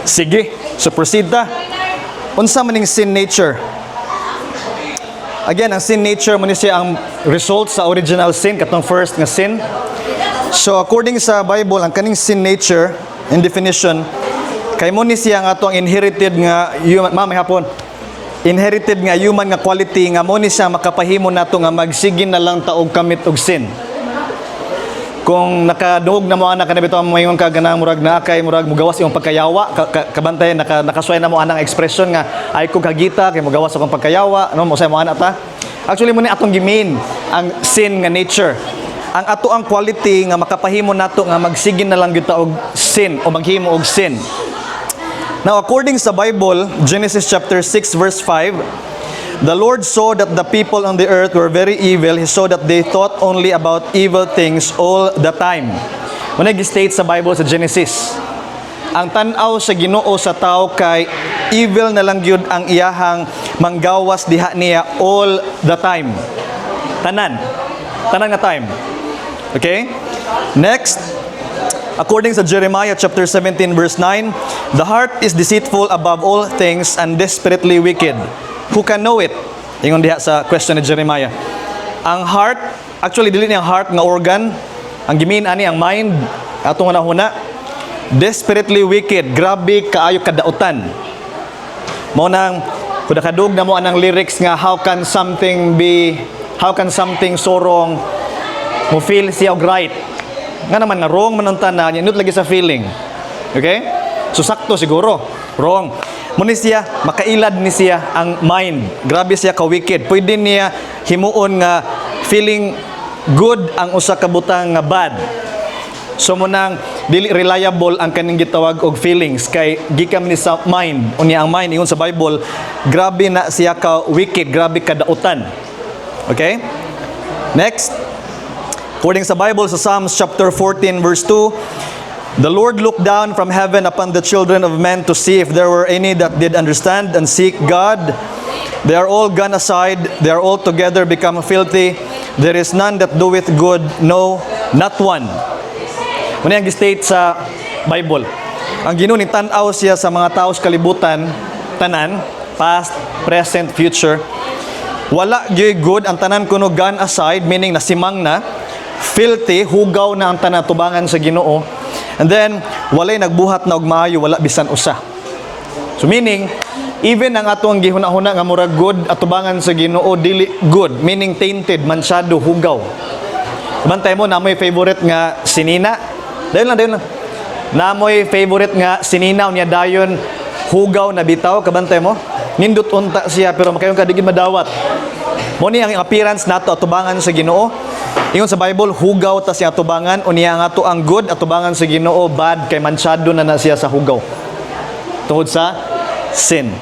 Sige, so proceed ta. Unsa maning sin nature? Again, ang sin nature mo ni siya ang result sa original sin, katong first nga sin. So according sa Bible, ang kaning sin nature in definition, kay mo ni siya nga atong inherited nga human, mamay hapon. Inherited nga human nga quality nga mo ni siya makapahimo nato nga magsigin na lang taog kamit og sin. Kung nakadungog na mo ana kana bitaw mayon ka ganang murag na kay murag mugawas imong pagkayawa kabantay nakasway na mo anang expression nga ay ko kagita kay mugawas akong pagkayawa no mo say mo ana ta. Actually mo ni atong gimin ang sin nga nature. Ang ato ang quality nga makapahimo nato nga magsigin na lang gyud ta og sin o maghimo og sin. Now according sa Bible, Genesis chapter 6 verse 5, the Lord saw that the people on the earth were very evil. He saw that they thought only about evil things all the time. Muna gi-state sa Bible sa Genesis, ang tan-aw sa Ginoo sa tao kay evil na lang gyud ang iyahang manggawas diha niya all the time. Tanan nga time. Okay? Next, according sa Jeremiah chapter 17 verse 9, the heart is deceitful above all things and desperately wicked. Who can know it? Ingon diha sa question ni Jeremiah. Ang heart, actually dili niya ang heart nga organ, ang gimin ani ang mind, atong nahuna, desperately wicked, grabe kaayo kadautan. Mao nang kuda kadug na mo anang lyrics nga how can something so wrong mo feel siya og right. Nga naman nga wrong man ang tanan, inut lagi sa feeling. Okay? So sakto siguro, wrong. Muna siya, makailad ni siya ang mind. Grabe siya ka-wicked. Pwede niya himuon nga feeling good ang usa ka butang nga bad. So munang dili reliable ang kaning gitawag og feelings kay gikan ni sa mind. Unya ang mind ingon sa Bible, grabe na siya ka-wicked, grabe kadautan. Okay? Next. According sa Bible sa Psalms chapter 14 verse 2, the Lord looked down from heaven upon the children of men to see if there were any that did understand and seek God. They are all gone aside. They are all together become filthy. There is none that doeth good, no, not one. Muna yung state sa Bible. Ang Ginoo ni tan-aw siya sa mga tao sa kalibutan, tanan, past, present, future. Wala gyud good ang tanan kuno gone aside, meaning nasimang na, filthy, hugaw na ang tanan tubangan sa Ginoo. And then, walay nagbuhat na og maayo, wala bisan usa. So meaning, even ang atong gihuna-huna nga murag good atubangan sa Ginoo dili good, meaning tainted, mansyado, hugaw. Bantay mo na mo'y favorite nga sinina. Dayon lang. Na mo'y favorite nga sinina unya dayon hugaw na bitaw, kabantay mo. Nindot unta siya pero makayon ka digid madawat. Mo ni ang appearance nato atubangan sa Ginoo. Ingon sa Bible, hugaw ta siya atubangan, unya nga ato ang good atubangan sa Ginoo, bad kay mansyado na siya sa hugaw. Tungod sa sin.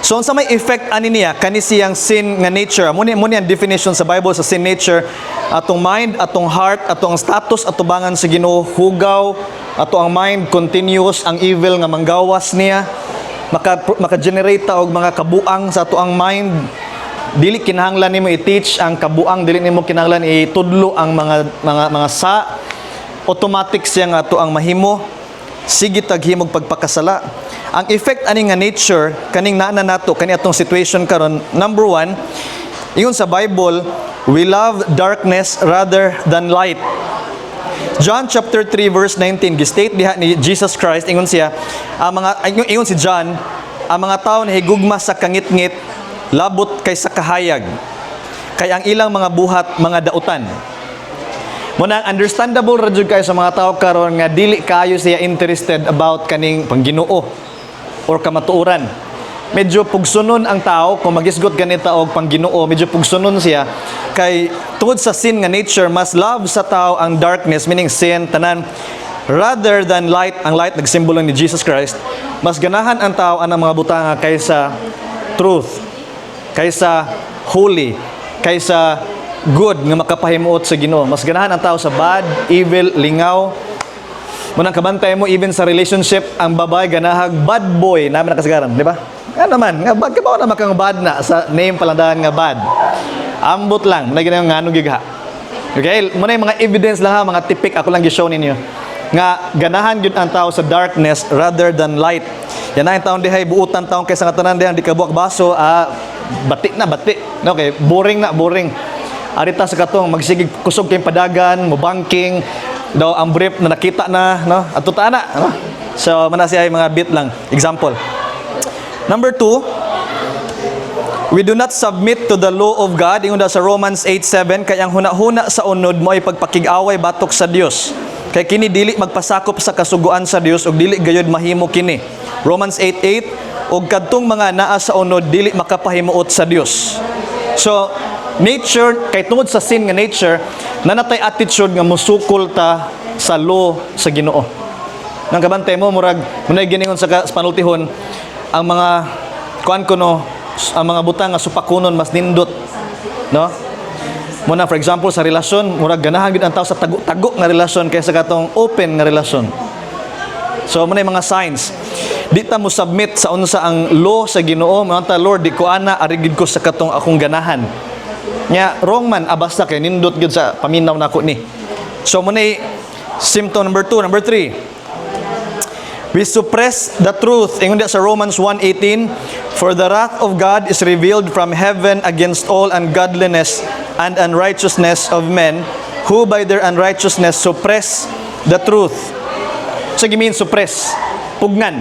So unsa may effect ani niya kani siyang sin nga nature? Muni ang definition sa Bible sa sin nature, atong mind, atong heart, atong status atubangan sa Ginoo, hugaw, ato ang mind continuous ang evil nga manggawas niya, maka-generate ta og mga kabuang sa ato ang mind. Dili kinahanglan nimo i-teach ang kabuang, dili nimo kinahanglan itudlo ang mga sa automatic siya nga ato ang mahimo. Sige taghimog pagpakasala. Ang effect ani nga nature kaning naa nato kani atong situation karon, number 1, ingon sa Bible, we love darkness rather than light. John chapter 3 verse 19 gi-state diha ni Jesus Christ, ingon siya, ingon si John, ang mga tawo nahigugma sa kangit-ngit labot kay sa kahayag, kay ang ilang mga buhat mga dautan. Muna understandable ra jud kay sa mga tao karon nga dili kaayo siya interested about kaning pangginoo or kamatuoran. Medyo pugsunon ang tao kung magisgot ganita og pangginoo, medyo pugsunon siya kay tungod sa sin nga nature, mas love sa tao ang darkness, meaning sin, tanan, rather than light. Ang light nagsimbolo ni Jesus Christ. Mas ganahan ang tao anang mga butanga kaysa truth, kaysa holy, kaysa good nga makapahimuot sa Ginoo. Mas ganahan ang tao sa bad, evil, lingaw. Munang kabantay mo even sa relationship, ang babae ganahag bad boy, namin nakasagaran, di ba? Nga naman, nga bad ka ba na makang bad na sa name palandahan nga bad. Ambot lang, na ganyan nga anong gigha. Okay, muna yung mga evidence lang ha, mga tipik ako lang gi-show ninyo. nga ganahan gyud ang tao sa darkness rather than light. Yan na yung taon dihay buutan taon kaysa nga tanan dihay di kabuak baso, bati na bati. No, okay, boring na boring. Arita sa katong magsigig kusog kay padagan, mo banking daw ang brief na nakita na, no? At tuta na, no? So mana siya mga bit lang. Example. Number 2, we do not submit to the law of God. Ingon sa Romans 8:7, kay ang hunahuna sa unod mo ay pagpakig-away batok sa Dios. Kay kini dili magpasakop sa kasuguan sa Dios ug dili gayud mahimo kini. Romans 8:8, ug kadtong mga naa sa unod dili makapahimuot sa Dios. So, nature kay tungod sa sin nga nature, nanatay attitude nga musukol ta sa law sa Ginoo. Nang kabantay mo murag munay giningon sa panultihon ang mga kuan kuno ang mga butang nga supakunon mas nindot, no? Muna for example sa relasyon, murag ganahan gid ang tao sa tago-tago nga relasyon kaysa katong open nga relasyon. So muna mga signs. Di ta mo submit sa unsa ang law sa Ginoo, mga Lord, di ko ana arigid ko sa katong akong ganahan. Nya wrong man basta kay nindot gyud sa paminaw nako ni. So muna symptom number 2, number 3. We suppress the truth. Ingon sa Romans 1:18, for the wrath of God is revealed from heaven against all ungodliness and unrighteousness of men who by their unrighteousness suppress the truth. So mean suppress, pugnan.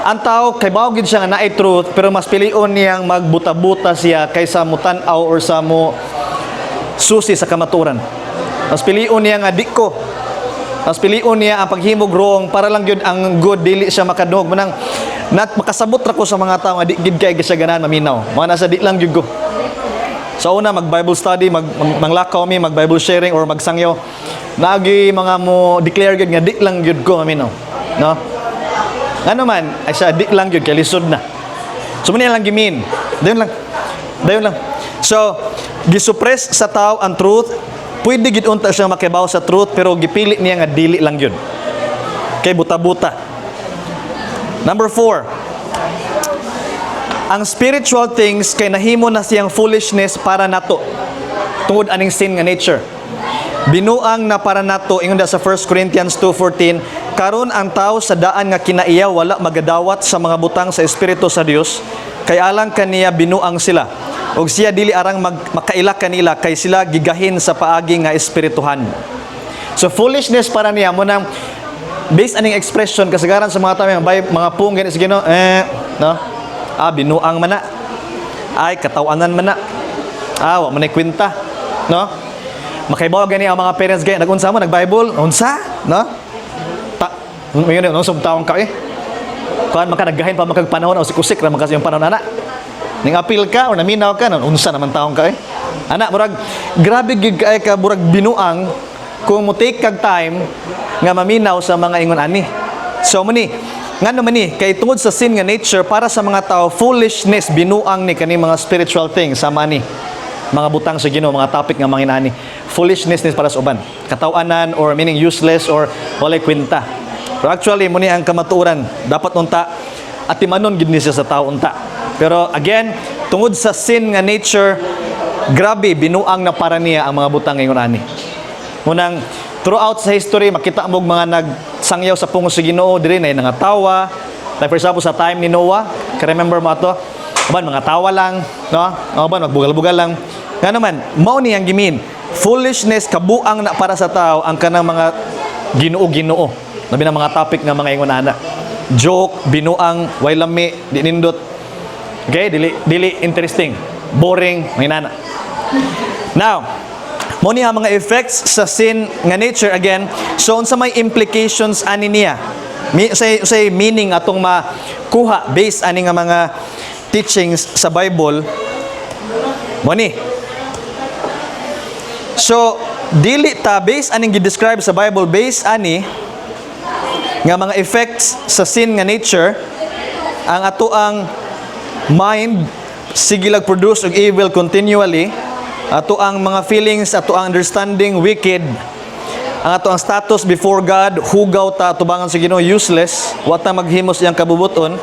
Ang tao kay bawgid siya nga naay truth pero mas pilion niyang magbuta-buta siya kaysa mutan-aw or sa mo susi sa kamaturan. Mas pilion niya nga di ko. Mas pilion niya ang paghimog wrong para lang yun ang good dili siya makadog. Manang makasabot ra ko sa mga tao nga di gid kay siya ganahan maminaw. Mga nasa di lang gyud ko. Sa una mag-Bible study, manglakaw mi, mag-Bible sharing or magsangyaw. Naagi mga mo declare gyud nga di lang gyud ko maminaw. No? Ano man, ay siya di lang gyud kay lisod na. So man lang gimin. Dayon lang. So gisuppress sa tao ang truth. Pwede gid unta siya makibaw sa truth pero gipili niya nga dili lang yun. Kay buta-buta. Number 4. Ang spiritual things kay nahimo na siyang foolishness para nato. Tungod aning sin nga nature. Binuang na para nato ingon sa 1 Corinthians 2:14, karon ang tao sa daan nga kinaiya wala magadawat sa mga butang sa espiritu sa Dios, kay alang kaniya binuang sila. Og siya dili arang makaila kanila kay sila gigahin sa paagi nga espirituhan. So foolishness para niya mo nang based aning expression kasagaran sa mga tao mga punggen is Ginoo no? Binuang man na. Ay katawanan man na. Wa man kwenta, no? Makaibaw gani ang mga parents gay nagunsa mo nag-Bible, unsa, no? Ngayon no taong ka kuan maka naggahin pa makagpanahon o sikusik ra makasi yung panahon ana. Ning apil ka o naminaw ka unsa naman taong ka Ana murag grabe gid kay ka murag binuang kung mo take kag time nga maminaw sa mga ingon ani. So muni ngano man ni kay tungod sa sin nga nature para sa mga tao foolishness binuang ni kani mga spiritual things sama ni mga butang sa Ginoo mga topic nga manginani. Foolishness ni para sa uban. Katawanan or meaning useless or walay kwenta. Pero actually muni ang kamatuoran dapat unta at timanon gid ni siya sa tao unta. Pero again, tungod sa sin nga nature, grabe, binuang na para niya ang mga butang ngayon ani. Munang, throughout sa history, makita mo mga nagsangyaw sa pungos sa Ginoo, diri na nangatawa. Like for example, sa time ni Noah, remember mo ito? Aban, mga tawa lang, no? Aban, magbugal-bugal lang. Nga naman, mao ni ang gimin. Foolishness, kabuang na para sa tao, ang kanang mga Ginoo-Ginoo. Labi na mga topic nga mga ingon ana. Joke, binuang, way lami, di nindot. Okay, dili interesting, boring, manginana. Now, mo ni ang mga effects sa sin nga nature again. So unsa may implications ani niya? Say meaning atong makuha based ani nga mga teachings sa Bible. Mo ni. So dili ta based aning gi-describe sa Bible based ani nga mga effects sa sin nga nature ang ato ang mind sige lag produce og evil continually, ato ang mga feelings, ato ang understanding wicked, ang ato ang status before God hugaw ta tubangan sa Ginoo useless, wa ta maghimos iyang kabubuton.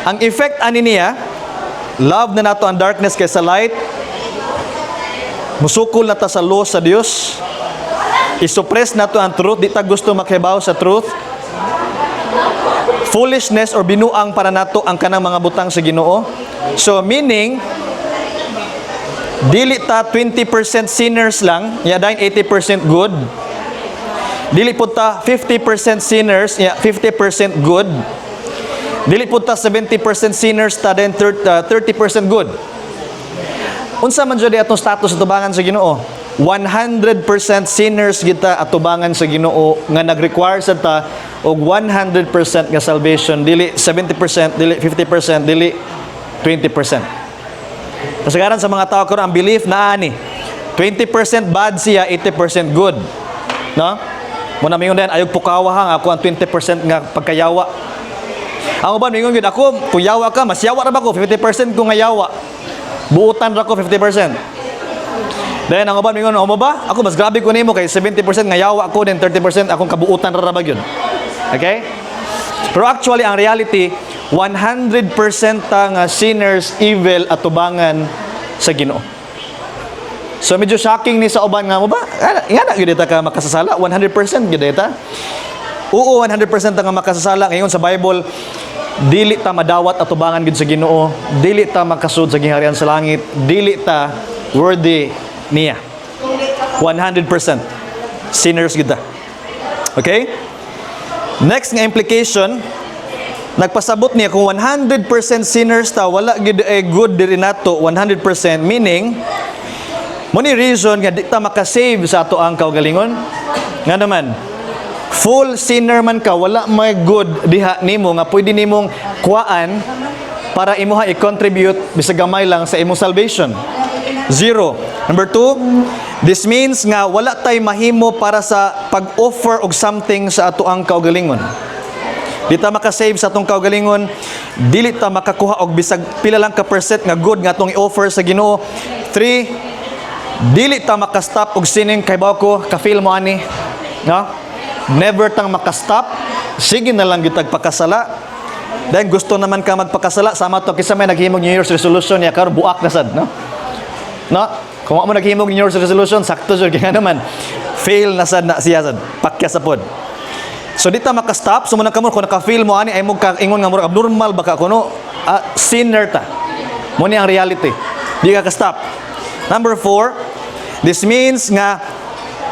Ang effect ani niya, love na nato ang darkness kaysa light, musukol na ta sa law sa Dios, isuppress nato ang truth, di ta gusto makibaw sa truth. Foolishness or binuang para nato ang kanang mga butang sa Ginoo. So meaning dili ta 20% sinners lang, ya dayon 80% good. Dili pud ta 50% sinners, ya 50% good. Dili pud ta 70% sinners, ta dayon 30% good. Unsa man jud atong status atubangan sa Ginoo? 100% sinners kita atubangan sa Ginoo nga nag-require sa ta og 100% nga salvation, dili 70%, dili 50%, dili 20%. Kasagaran sa mga tao karon ang belief na ani 20% bad siya, 80% good. No? Muna mingon din ayog pukawa hang ako ang 20% nga pagkayawa. Ang uban mingon gid ako, kung yawa ka, mas yawa ra ba ko 50% ko nga yawa. Buutan ra ko 50%. Then ang uban mingon, mo ba? Ako mas grabe ko nimo kay 70% nga yawa ko, then 30% akong kabuutan ra ba gyud. Okay? Pero actually ang reality 100% nga sinners evil atubangan sa Ginoo. So medyo shocking ni sa uban nga mo ba? Nga gyud ta ka makasasala 100% gyud ta. Oo, 100% nga makasasala ngayon sa Bible. Dili ta madawat atubangan gid sa Ginoo, dili ta makasud sa gingharian sa langit, dili ta worthy niya. 100% sinners gid ta. Okay? Next nga implication, nagpasabot niya kung 100% sinners ta, wala gid good diri nato 100%, meaning mo ni reason nga di ta makasave sa ato ang kaugalingon. Nga naman, full sinner man ka, wala may good diha nimo nga pwede nimong kuhaan para imuha i-contribute bisag gamay lang sa imong salvation. Zero. Number 2, this means nga wala tay mahimo para sa pag-offer og something sa ato ang kaugalingon. Di ta makasave sa atong kaugalingon, dili ta makakuha og bisag pila lang ka percent nga good nga atong i-offer sa Ginoo. 3, dili ta makastop og sinning kay baw ko ka-feel mo ani, no? Never tang makastop. Sige na lang gitag pakasala. Dahil gusto naman ka magpakasala, sama to kisa may naghimog New Year's resolution ya karon buak na sad, no? No? Kung mo naghimog New Year's resolution, sakto jud kaya naman fail na sad na siya sad. Pakya sa pod. So di ta makastop, so mo kamo kung naka-feel mo ani ay mo ka ingon nga murag abnormal baka kuno sinner ta. Mo ni ang reality. Di ka stop. Number 4, this means nga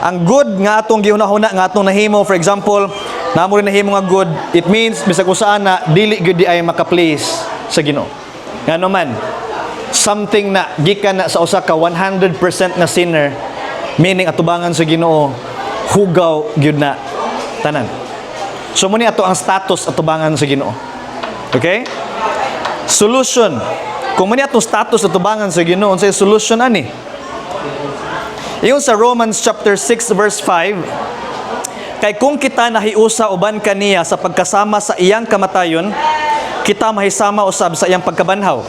ang good nga atong gihuna-huna nga atong nahimo, for example, namo rin nahimo nga good, it means bisag usaan na dili gyud di ay maka-please sa Ginoo. Ngano man, something na gikan na sa usa ka 100% na sinner, meaning atubangan sa Ginoo, hugaw gyud na tanan. So muni ato ang status atubangan sa Ginoo. Okay? Solution. Kung muni atong status atubangan sa Ginoo, unsay solution ani? Iyon sa Romans chapter 6 verse 5, kay kung kita nahiusa uban kaniya sa pagkasama sa iyang kamatayon, kita mahisama usab sa iyang pagkabanhaw.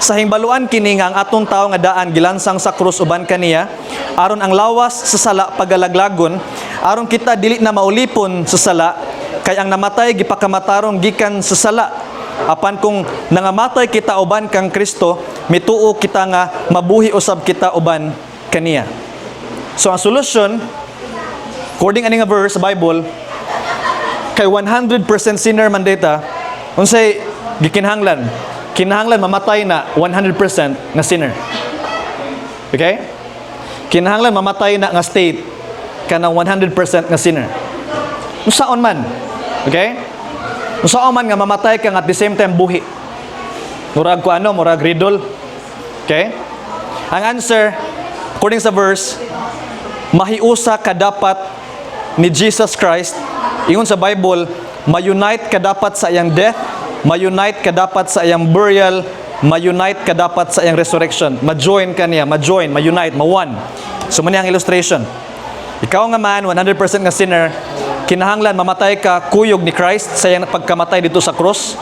Sa hingbaluan kini nga ang atong tawo nga daan gilansang sa krus uban kaniya, aron ang lawas sa sala pagalaglagon, aron kita dili na maulipon sa sala, kay ang namatay gipakamatarong gikan sa sala. Apan kung nangamatay kita uban kang Kristo, mituo kita nga mabuhi usab kita uban kaniya. So ang solution, according ani nga verse sa Bible, kay 100% sinner man data, unsay gikinahanglan? Kinahanglan mamatay na 100% nga sinner. Okay? Kinahanglan mamatay na nga state kanang 100% nga sinner. Unsaon man. Okay? Unsaon man nga mamatay ka nga at the same time buhi. Murag ko ano, murag riddle. Okay? Ang answer, according sa verse, mahiusa ka dapat ni Jesus Christ. Ingon sa Bible, ma-unite ka dapat sa iyang death, ma-unite ka dapat sa iyang burial, ma-unite ka dapat sa iyang resurrection. Ma-join ka niya, ma-join, ma-unite, ma-one. So muna ang illustration. Ikaw nga man, 100% nga sinner, kinahanglan mamatay ka kuyog ni Christ sa iyang pagkamatay dito sa cross.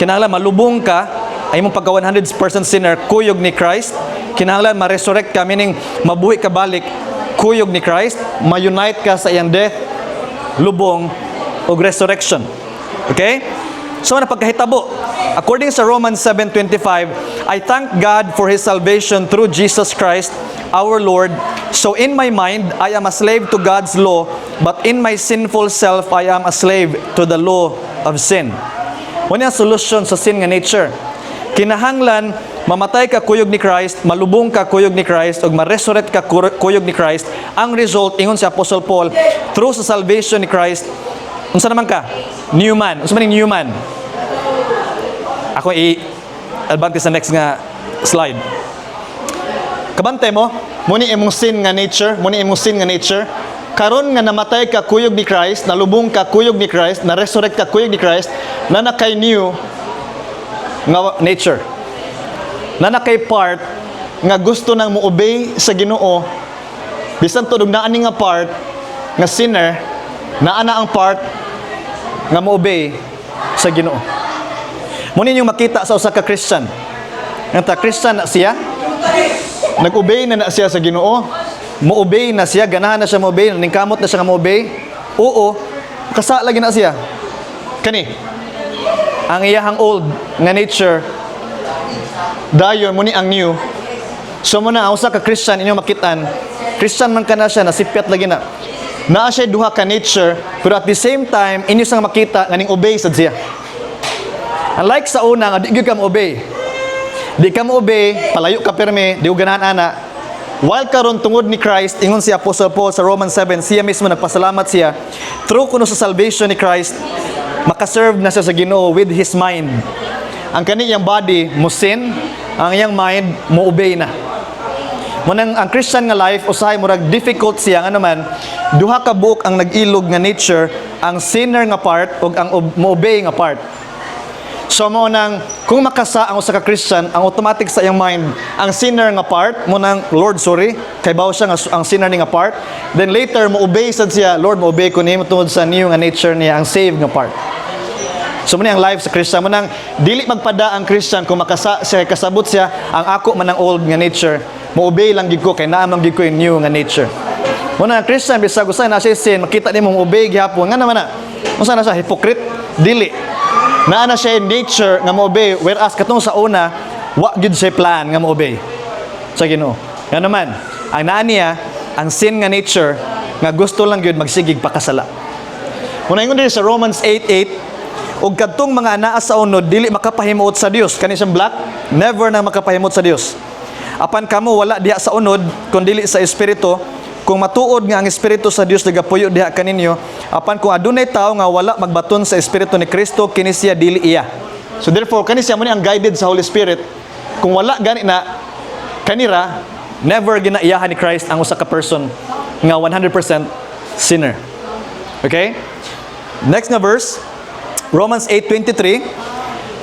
Kinahanglan malubong ka, ay mong pagka 100% sinner, kuyog ni Christ. Kinahanglan ma-resurrect ka, meaning mabuhi ka balik, kuyog ni Christ, ma-unite ka sa iyang death, lubong, o resurrection. Okay? So, napagkahitabo. According sa Romans 7:25, I thank God for His salvation through Jesus Christ, our Lord. So in my mind, I am a slave to God's law, but in my sinful self, I am a slave to the law of sin. Muna ang solution sa sin nga nature. Kinahanglan, mamatay ka kuyog ni Christ, malubong ka kuyog ni Christ, o ma-resurrect ka kuyog ni Christ. Ang result, ingon si Apostle Paul, through sa salvation ni Christ, unsa naman ka? New man. Unsa man yung new man? Ako i-advance sa next nga slide. Kabante mo, muni imong sin nga nature, karon nga namatay ka kuyog ni Christ, nalubong ka kuyog ni Christ, na-resurrect ka kuyog ni Christ, na nakay new nga nature. Na nakay part nga gusto nang mo-obey sa Ginoo, bisan tudog na ani nga part nga sinner, naa na ang part nga mo-obey sa Ginoo. Muni yung makita sa usa ka Christian. Nga Christian na siya, nag-obey na siya sa Ginoo, mo-obey na siya, ganahan na siya mo-obey, ningkamot na siya nga mo-obey. Oo, kasa lagi na siya. Kani, ang iyahang old nga nature, dayon muni ang new. So muna, ang usa ka Christian, inyo makitaan, Christian man ka na siya, nasipyat lagi na. Naa siya duha ka nature, pero at the same time, inyo sang makita, nga ning obey sad siya. Unlike sa una, nga di gyud ka mo-obey. Di ka mo-obey, palayo ka perme, di ganahan ana. While karon tungod ni Christ, ingon si Apostle Paul sa Romans 7, siya mismo nagpasalamat siya. Through kuno sa salvation ni Christ, makaserve na siya sa Ginoo with his mind. Ang kaniyang body mo sin, ang iyang mind mo obey na. Munang ang Christian nga life usahay murag difficult siya nga naman, duha ka buok ang nag-ilog nga nature, ang sinner nga part ug ang mo obey nga part. So mo nang kung makasa ang usa ka Christian, ang automatic sa iyang mind, ang sinner nga part mo nang Lord sorry, kay bawo siya nga ang sinner ni nga part. Then later mo obey sad siya, Lord mo obey ko nimo tungod sa new nga nature niya, ang saved nga part. So muna ang life sa Christian, mo nang dili magpada ang Christian kung makasa siya kasabot siya, ang ako man ang old nga nature, mo obey lang gid ko kay naa man gid ko yung new nga nature. Muna ang Christian bisag usay na siya sin, makita nimo mo obey gihapon nga naman na. Unsa na siya hypocrite? Dili. Naa na siya in nature nga mo-obey, whereas katong sa una, wa gyud siya plan nga mo-obey sa Ginoo. Nga naman, ang naa niya, ang sin nga nature, nga gusto lang gyud magsigig pakasala. Muna ingon din sa Romans 8:8, ug kadtong mga anaa sa unod, dili makapahimuot sa Dios. Kani siyang black, never na makapahimuot sa Dios. Apan kamo wala diha sa unod, kundi sa Espiritu, kung matuod nga ang Espiritu sa Dios nagapuyo diha kaninyo, apan kung adunay tao nga wala magbaton sa Espiritu ni Kristo, kini siya dili iya. So therefore, kani siya mo ni ang guided sa Holy Spirit. Kung wala gani na kanira, never ginaiyahan ni Christ ang usa ka person nga 100% sinner. Okay? Next nga verse, Romans 8:23.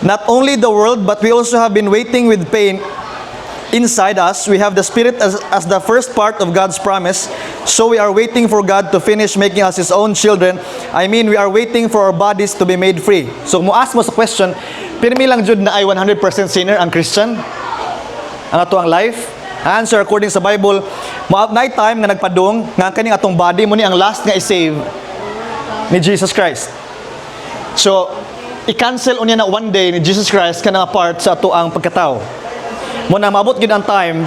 Not only the world, but we also have been waiting with pain inside us. We have the Spirit as the first part of God's promise. So we are waiting for God to finish making us His own children. I mean, we are waiting for our bodies to be made free. So mo ask mo sa question, pirmi lang jud na ay 100% sinner ang Christian? Ang ato ang life? Answer according sa Bible, mo night time nga nagpadung nga kaning atong body mo ni ang last nga i-save ni Jesus Christ. So i-cancel unya na one day ni Jesus Christ kanang part sa ato ang pagkatao. Muna maabot gid ang time,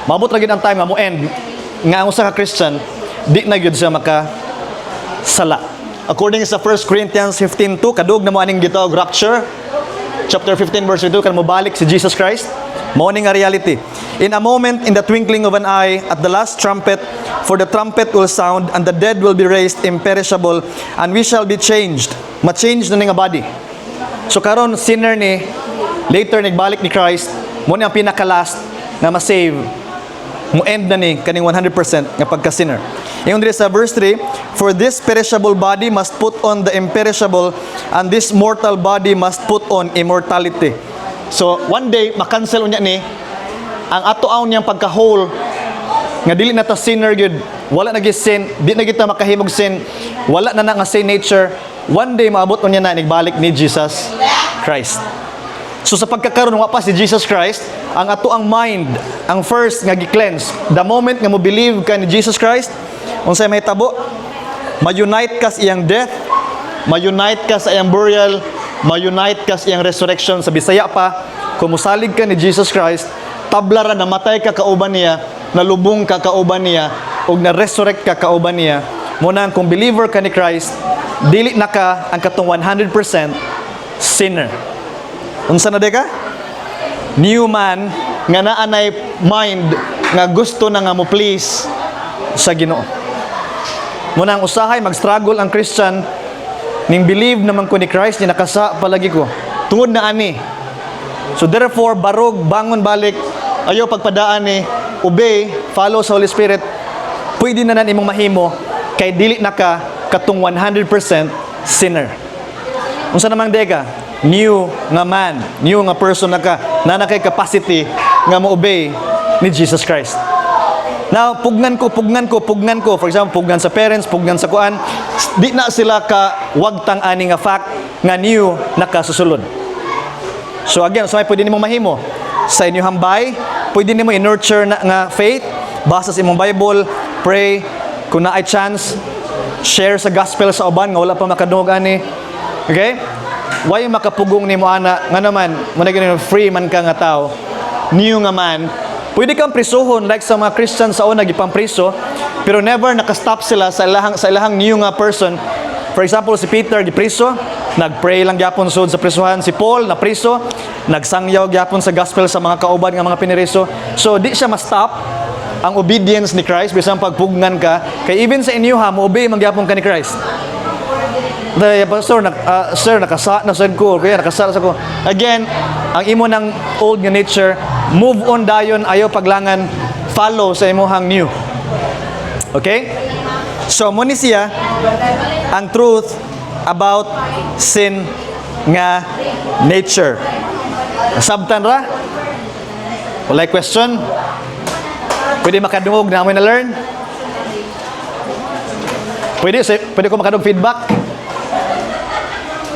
nga mo end nga ang usa ka Christian di na gyud siya maka sala. According sa 1 Corinthians 15:2, kadug na mo aning gitawag rapture. Chapter 15 verse 2, kan mo balik si Jesus Christ. Mao ni nga reality. In a moment, in the twinkling of an eye, at the last trumpet, for the trumpet will sound, and the dead will be raised imperishable, and we shall be changed. Ma-change na ni nga body. So karon sinner ni, later nagbalik ni Christ, mo ni ang pinaka-last na ma-save, mo end na ni kaning 100% nga pagka-sinner. Yung diri sa verse 3, for this perishable body must put on the imperishable, and this mortal body must put on immortality. So one day makancel unya ni ang ato-aw niyang pagka-whole nga dili na ta sinner gyud, wala na gyud sin, di na kita makahimog sin, wala na nga sin nature. One day maabot unya na nagbalik ni Jesus Christ. So sa pagkakaroon wa pa si Jesus Christ, ang ato ang mind, ang first nga gi-cleanse. The moment nga mo believe ka ni Jesus Christ, unsay mahitabo? Ma-unite ka sa iyang death, ma-unite ka sa iyang burial, ma-unite ka sa iyang resurrection. Sa Bisaya pa, kung musalig ka ni Jesus Christ, tablara na matay ka kauban niya, nalubong ka kauban niya ug na-resurrect ka kauban niya, muna kung believer ka ni Christ, dili na ka ang katong 100% sinner. Unsa na de ka? New man nga naanay mind nga gusto na nga mo please sa Ginoo. Muna ang usahay mag-struggle ang Christian ning believe naman ko ni Christ ni nakasa palagi ko. Tungod na ani. So therefore barog bangon balik ayo pagpadaan ni obey, follow sa Holy Spirit. Pwede na imong mahimo kay dili na ka katong 100% sinner. Unsa namang deka? New nga man, new nga person na ka, na kay capacity nga mo-obey ni Jesus Christ. Now, pugnan ko. For example, pugnan sa parents, pugnan sa kuan, di na sila ka wagtang ani nga fact nga new nakasusulod. So again, so may pwede nimo mahimo sa inyong hambay, pwede nimo i-nurture na nga faith, basa sa imong Bible, pray, kung na ay chance, share sa gospel sa uban nga wala pa makadungog ani. Okay? Why makapugong nimo ana nga naman mo na ganun free man ka nga tao, new nga man, pwede kang prisuhon like sa mga Christian sa una gipampriso, pero never nakastop sila sa ilahang new nga person. For example, si Peter gipriso, nagpray lang gyapon sud sa prisuhan. Si Paul na priso, nagsangyaw gyapon sa gospel sa mga kauban nga mga piniriso. So di siya ma-stop ang obedience ni Christ bisan pagpugnan ka, kay even sa inyo ha mo obey man gyapon ka ni Christ. The pastor sir nakasa na sad ko, kaya nakasala sa ko. Again, ang imo ng old nga nature, move on dayon, ayo paglangan, follow sa imong new. Okay? So mo ni siya ang truth about sin nga nature. Sabtan ra? Walay question? Pwede makadungog na mo na learn? Pwede ko makadungog feedback?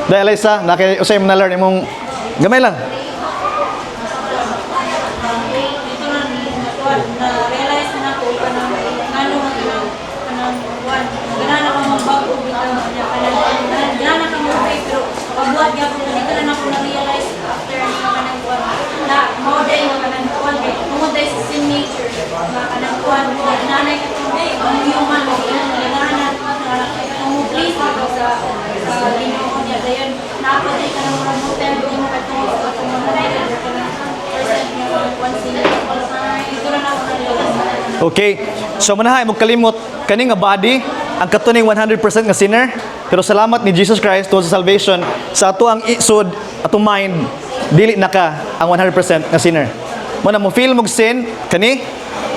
Dahil Eliza, usay mo na learn imong gamay lang. Na-realize na ako kanang ganana ka mong bago ganana ka mong pay pero pagbuhat niya ako dito na ako na-realize after kanang buwan na model na kanang buwan tungod dahil sa sin nature na kanang buwan gananay ka kung ang human mo ganana kung please ako sa lingaw niya dayon naapatay ka ng mga motel di mo katungod sa katungod na rin kanang percent niya one sin ito na ako na-realize. Okay. So manahay mo kalimot kani nga body ang katuning 100% nga sinner, pero salamat ni Jesus Christ tungod sa salvation sa ato ang isod, atong mind dili na ka ang 100% nga sinner. Mo na mo feel mo sin kani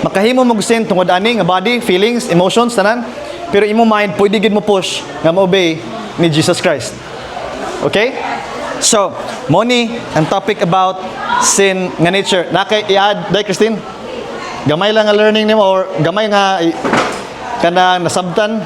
makahimo mo sin tungod ani nga body, feelings, emotions tanan, pero imo mind pwede gid mo push nga mo-obey ni Jesus Christ. Okay? So, mo ni ang topic about sin nga nature. Nakay i-add dai Christine? Gamay lang nga learning nimo or gamay nga kanang nasabtan?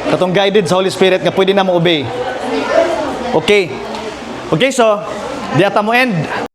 Katong guided sa Holy Spirit nga pwede na mo obey. Okay. Okay, so di ata mo end.